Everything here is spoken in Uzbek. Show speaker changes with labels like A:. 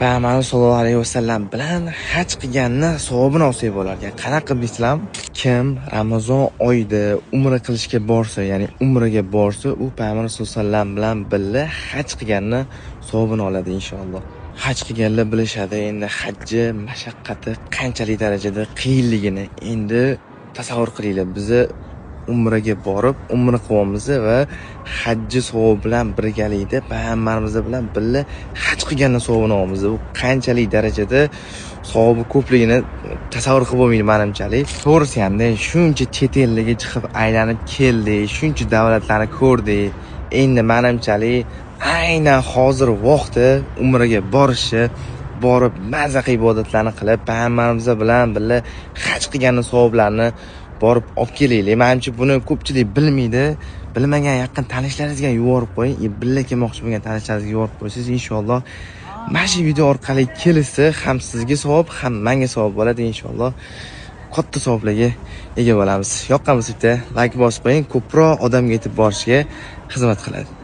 A: Payg'ambarimiz sollallohu alayhi vasallam bilan haj qilganni savobini olsak bo'lar ekan. Qanaqa bilsam, kim Ramazon oyida umra qilishga borsa, ya'ni umraga borsa, u Payg'ambarimiz sollallohu alayhi vasallam bilan birga haj qilganni savobini oladi inshaalloh. Haj qilganlar bilishadi, endi hajji mashaqqati qanchalik darajada qiyinligini. Endi tasavvur qilinglar, bizni umraga borib umra qilyapmiz va hajji savobi bilan birgalikda payg'ambarimiz bilan birga haj qilganni savobini olamiz. Bu qanchalik darajada savobi ko'pligini tasavvur qilib bo'lmaydi menimchalik. To'g'risi hamda shuncha chet ellarga chiqib aylanib keldik, shuncha davlatlarni ko'rdik. Endi menimchalik aynan hozir vaqti umraga borishni, borib mazza ibodatlarni qilib payg'ambarimiz bilan birga haj qilganni savoblarini borib olib kelaylik. Menimcha buni ko'pchilik bilmaydi. Bilmagan yaqin tanishlaringizga yuborib qo'ying. Birga kelmoqchi bo'lgan tanishlaringizga yuborib qo'ysiz, inshaalloh mana shu video orqali kelsa ham sizga savob, ham menga savob bo'ladi inshaalloh. Katta savoblarga ega bo'lamiz. Yoqqan bo'lsa like bosib qo'ying, ko'proq odamga yetib borishiga xizmat qiladi.